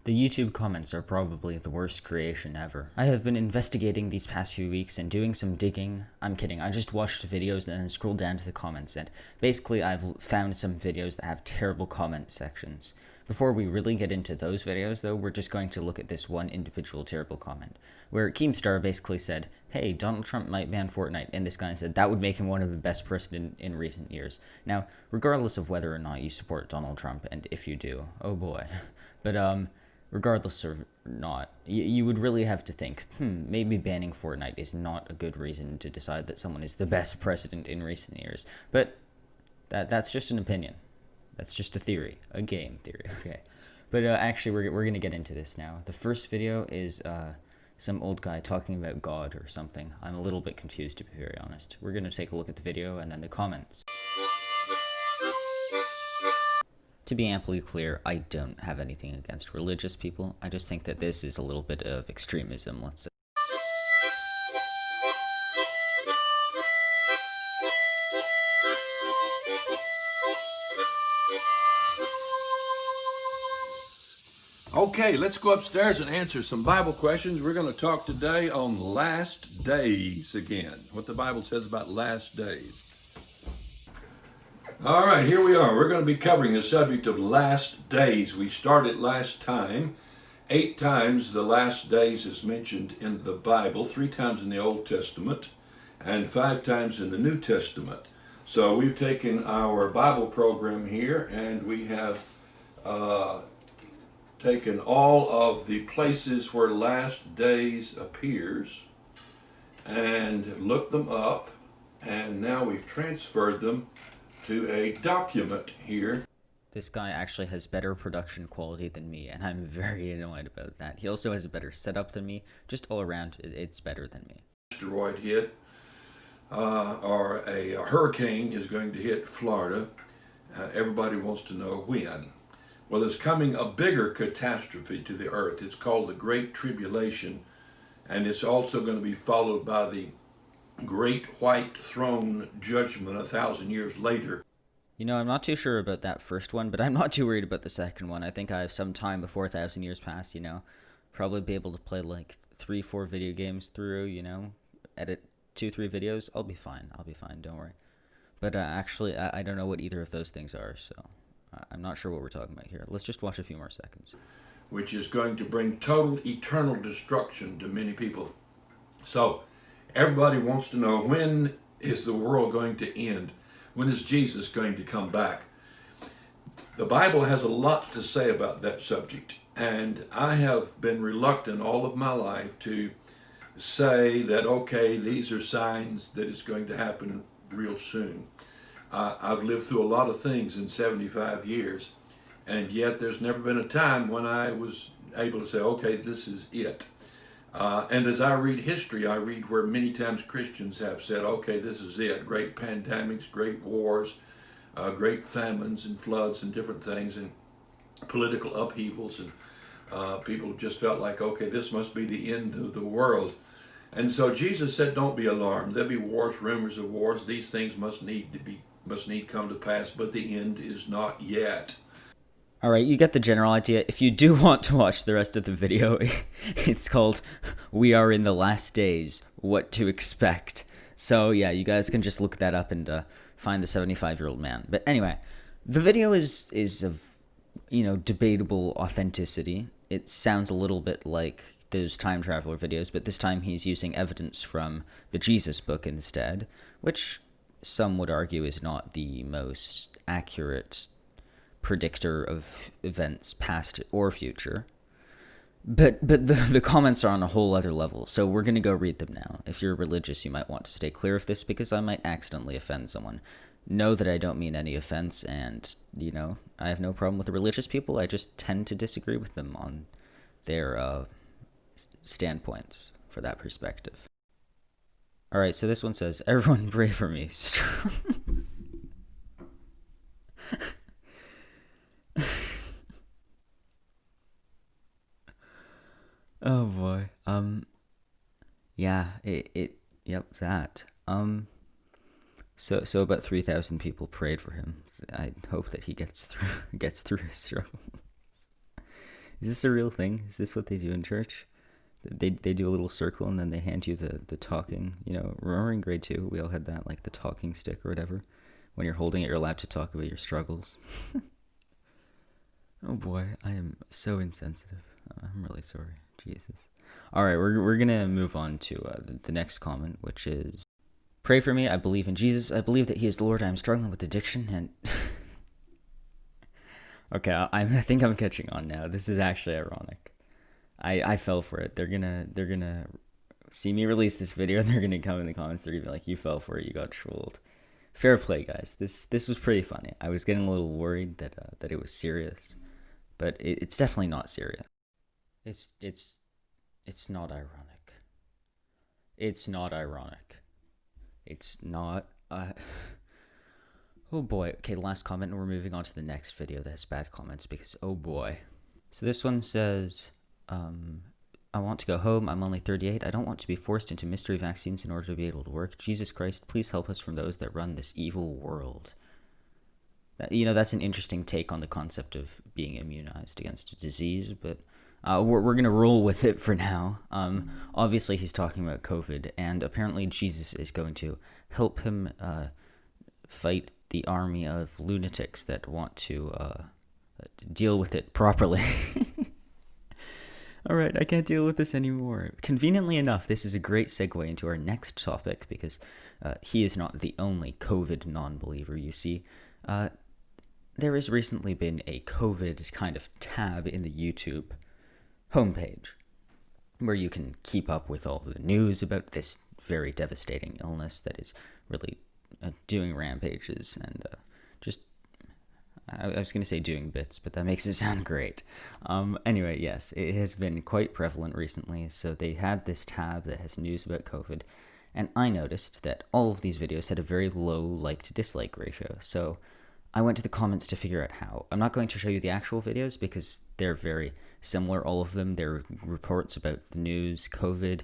The YouTube comments are probably the worst creation ever. I have been investigating these past few weeks and doing some digging. I'm kidding, I just watched videos and then scrolled down to the comments, and basically I've found some videos that have terrible comment sections. Before we really get into those videos though, we're just going to look at this one individual terrible comment, where Keemstar basically said, hey, Donald Trump might ban Fortnite, and this guy said that would make him one of the best presidents in recent years. Now, regardless of whether or not you support Donald Trump, and if you do, oh boy, but regardless or not, you would really have to think, maybe banning Fortnite is not a good reason to decide that someone is the best president in recent years. But that's just an opinion. That's just a theory, a game theory, okay. But actually, we're going to get into this now. The first video is some old guy talking about God or something. I'm a little bit confused, to be very honest. We're going to take a look at the video and then the comments. To be amply clear, I don't have anything against religious people. I just think that this is a little bit of extremism, let's say. Okay, let's go upstairs and answer some Bible questions. We're going to talk today on last days again, what the Bible says about last days. All right, here we are. We're going to be covering the subject of last days. We started last time. 8 times the last days is mentioned in the Bible, 3 times in the Old Testament, and 5 times in the New Testament. So we've taken our Bible program here, and we have taken all of the places where last days appears and looked them up, and now we've transferred them to a document here. This guy actually has better production quality than me, and I'm very annoyed about that. He also has a better setup than me. Just all around, it's better than me. Asteroid hit, or a hurricane is going to hit Florida. Everybody wants to know when. Well, there's coming a bigger catastrophe to the earth. It's called the Great Tribulation, and it's also going to be followed by the Great White Throne Judgment 1,000 years later. You know, I'm not too sure about that first one, but I'm not too worried about the second one. I think I have some time before 1,000 years pass, you know. Probably be able to play like 3-4 video games through, you know, edit 2-3 videos. I'll be fine, don't worry. But actually, I don't know what either of those things are, so I'm not sure what we're talking about here. Let's just watch a few more seconds. Which is going to bring total eternal destruction to many people. So, everybody wants to know, when is the world going to end? When is Jesus going to come back? The Bible has a lot to say about that subject, and I have been reluctant all of my life to say that, okay, these are signs that it's going to happen real soon. I've lived through a lot of things in 75 years, and yet there's never been a time when I was able to say, okay, this is it. And as I read history, I read where many times Christians have said, okay, this is it. Great pandemics, great wars, great famines and floods and different things, and political upheavals, and people just felt like, okay, this must be the end of the world. And so Jesus said, don't be alarmed. There'll be wars, rumors of wars. These things must need come to pass, but the end is not yet. Alright, you get the general idea. If you do want to watch the rest of the video, it's called We Are in the Last Days, What to Expect. So yeah, you guys can just look that up and find the 75-year-old man. But anyway, the video is of, you know, debatable authenticity. It sounds a little bit like those time traveler videos, but this time he's using evidence from the Jesus book instead, which some would argue is not the most accurate predictor of events past or future. But the comments are on a whole other level, so we're going to go read them now. If you're religious, you might want to stay clear of this because I might accidentally offend someone. Know that I don't mean any offense, and, you know, I have no problem with the religious people. I just tend to disagree with them on their standpoints for that perspective. Alright, so this one says, everyone pray for me. Oh boy. Yeah, yep, that. So about 3,000 people prayed for him. I hope that he gets through his struggle. Is this a real thing? Is this what they do in church? They do a little circle and then they hand you the talking. You know, remember in grade 2 we all had that, like the talking stick or whatever. When you're holding it, you're allowed to talk about your struggles. Oh boy, I am so insensitive. I'm really sorry. Jesus. All right, we're gonna move on to the next comment, which is, pray for me. I believe in Jesus. I believe that He is the Lord. I am struggling with addiction and. Okay, I think I'm catching on now. This is actually ironic. I fell for it. They're gonna see me release this video and they're gonna come in the comments. They're gonna be like, "You fell for it. You got trolled." Fair play, guys. This was pretty funny. I was getting a little worried that it was serious, but it's definitely not serious. It's not ironic. It's not ironic. It's not. Oh boy. Okay, last comment, and we're moving on to the next video that has bad comments because oh boy. So this one says, I want to go home. I'm only 38. I don't want to be forced into mystery vaccines in order to be able to work. Jesus Christ, please help us from those that run this evil world. That's an interesting take on the concept of being immunized against a disease, but we're going to roll with it for now. Obviously, he's talking about COVID, and apparently Jesus is going to help him fight the army of lunatics that want to deal with it properly. All right, I can't deal with this anymore. Conveniently enough, this is a great segue into our next topic because he is not the only COVID non-believer. You see, there has recently been a COVID kind of tab in the YouTube homepage where you can keep up with all the news about this very devastating illness that is really doing rampages and just, I was going to say doing bits, but that makes it sound great. Anyway, yes, it has been quite prevalent recently. So they had this tab that has news about COVID, and I noticed that all of these videos had a very low like to dislike ratio. So I went to the comments to figure out how. I'm not going to show you the actual videos because they're very similar, all of them. They're reports about the news, COVID,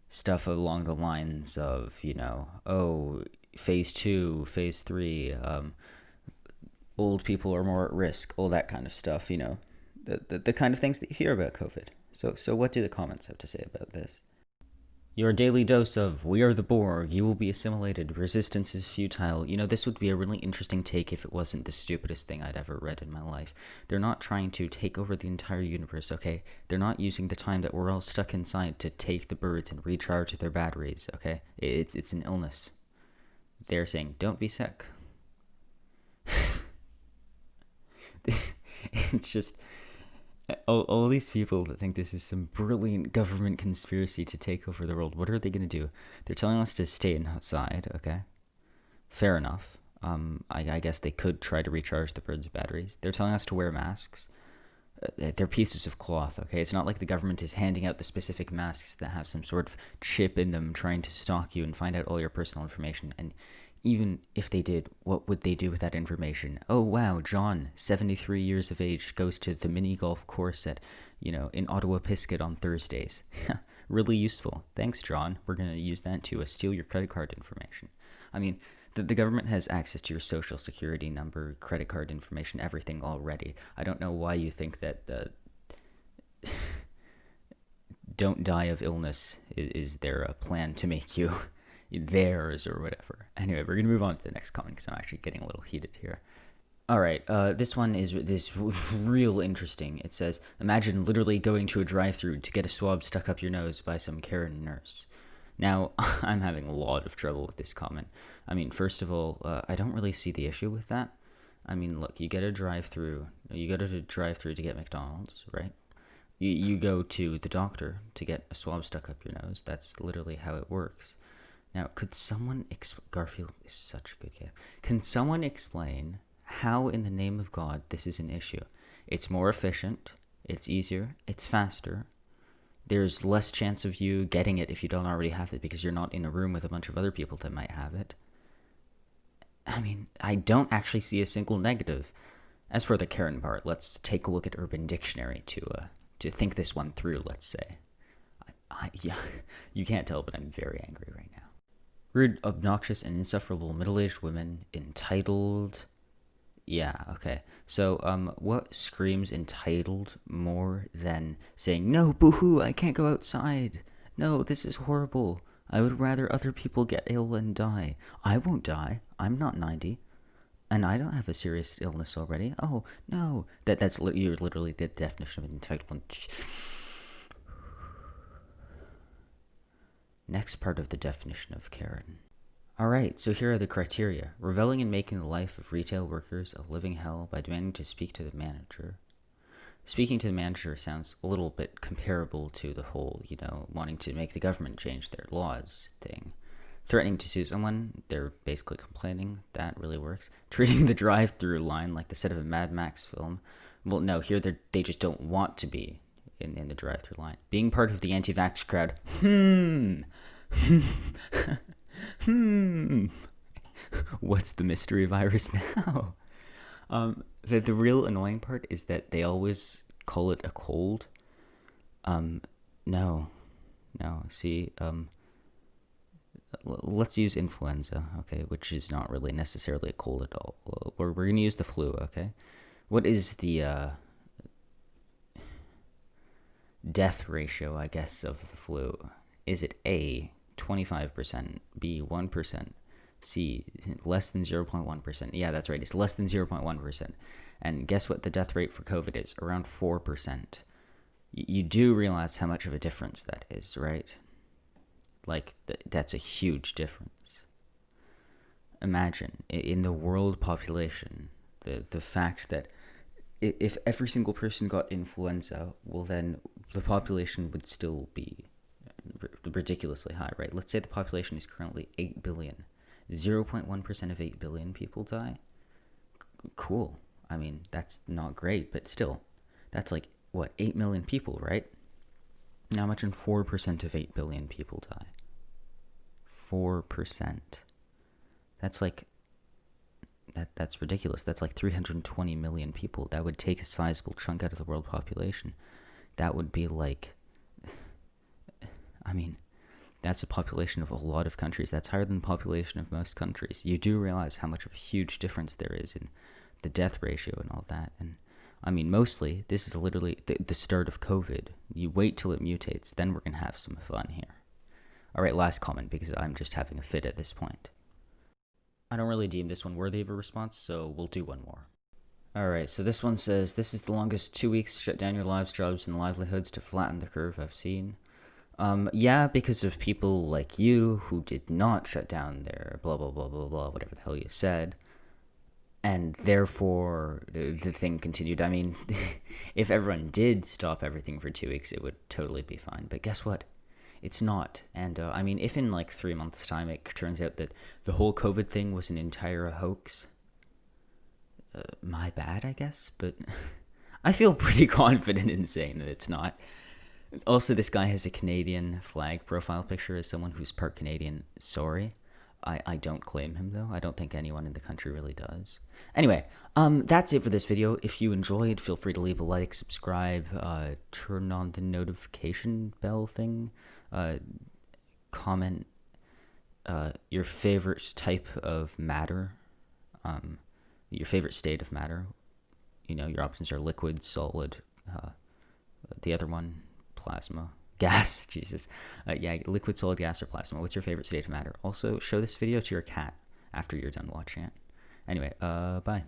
stuff along the lines of, phase 2, phase 3, old people are more at risk, all that kind of stuff, the kind of things that you hear about COVID. So what do the comments have to say about this? Your daily dose of "we are the Borg, you will be assimilated, resistance is futile." This would be a really interesting take if it wasn't the stupidest thing I'd ever read in my life. They're not trying to take over the entire universe, okay? They're not using the time that we're all stuck inside to take the birds and recharge their batteries, okay? It's an illness. They're saying, don't be sick. It's just all these people that think this is some brilliant government conspiracy to take over the world. What are they going to do? They're telling us to stay outside, okay? Fair enough. I guess they could try to recharge the birds' batteries. They're telling us to wear masks. They're pieces of cloth, okay? It's not like the government is handing out the specific masks that have some sort of chip in them trying to stalk you and find out all your personal information. And even if they did, what would they do with that information? Oh, wow, John, 73 years of age, goes to the mini golf course at, in Ottawa-Piscot on Thursdays. Really useful. Thanks, John. We're going to use that to steal your credit card information. I mean, the government has access to your social security number, credit card information, everything already. I don't know why you think that don't die of illness is their plan to make you theirs or whatever. Anyway, we're going to move on to the next comment because I'm actually getting a little heated here. All right, this one is real interesting. It says, imagine literally going to a drive-thru to get a swab stuck up your nose by some Karen nurse. Now, I'm having a lot of trouble with this comment. I mean, first of all, I don't really see the issue with that. I mean, look, you go to a drive-thru to get McDonald's, right? You go to the doctor to get a swab stuck up your nose. That's literally how it works. Now, could someone Garfield is such a good kid. Can someone explain how, in the name of God, this is an issue? It's more efficient, it's easier, it's faster. There's less chance of you getting it if you don't already have it because you're not in a room with a bunch of other people that might have it. I mean, I don't actually see a single negative. As for the Karen part, let's take a look at Urban Dictionary to think this one through, let's say. Yeah, you can't tell, but I'm very angry right now. Rude, obnoxious, and insufferable middle-aged women, entitled, Yeah, okay. So, what screams entitled more than saying, no, boo-hoo, I can't go outside. No, this is horrible. I would rather other people get ill and die. I won't die. I'm not 90. And I don't have a serious illness already. Oh, no. You're literally the definition of entitlement. Next part of the definition of Karen. Alright, so here are the criteria. Reveling in making the life of retail workers a living hell by demanding to speak to the manager. Speaking to the manager sounds a little bit comparable to the whole, wanting to make the government change their laws thing. Threatening to sue someone, they're basically complaining. That really works. Treating the drive-through line like the set of a Mad Max film. Well, no, here they just don't want to be in the drive-through line. Being part of the anti-vax crowd. What's the mystery virus now? The real annoying part is that they always call it a cold. No. See, let's use influenza, okay, which is not really necessarily a cold at all. We're gonna use the flu, okay? What is the death ratio, I guess, of the flu? Is it A, 25%, B, 1%, C, less than 0.1%? Yeah, that's right, it's less than 0.1%. And guess what the death rate for COVID is? Around 4%. You do realize how much of a difference that is, right? Like, that's a huge difference. Imagine, in the world population, the fact that if every single person got influenza, well then the population would still be ridiculously high, right? Let's say the population is currently 8 billion. 0.1% of 8 billion people die? Cool. I mean, that's not great, but still. That's like, what, 8 million people, right? Now imagine 4% of 8 billion people die. 4%. That's like, that's ridiculous. That's like 320 million people. That would take a sizable chunk out of the world population. That would be like, I mean, that's a population of a lot of countries. That's higher than the population of most countries. You do realize how much of a huge difference there is in the death ratio and all that. And I mean, mostly, this is literally the start of COVID. You wait till it mutates, then we're going to have some fun here. Alright, last comment, because I'm just having a fit at this point. I don't really deem this one worthy of a response, so we'll do one more. Alright, so this one says, this is the longest 2 weeks shut down your lives, jobs, and livelihoods to flatten the curve I've seen. Yeah, because of people like you who did not shut down their blah blah blah blah blah, whatever the hell you said. And therefore, the thing continued. I mean, if everyone did stop everything for 2 weeks, it would totally be fine. But guess what? It's not. And, I mean, if in like 3 months' time it turns out that the whole COVID thing was an entire hoax, my bad, I guess. But I feel pretty confident in saying that it's not. Also, this guy has a Canadian flag profile picture as someone who's part Canadian. Sorry. I don't claim him, though. I don't think anyone in the country really does. Anyway, that's it for this video. If you enjoyed, feel free to leave a like, subscribe, turn on the notification bell thing, comment your favorite type of matter, your favorite state of matter. You know, your options are liquid, solid, the other one, plasma. Gas, Jesus. Yeah, liquid, solid, gas, or plasma. What's your favorite state of matter? Also, show this video to your cat after you're done watching it. Anyway, bye.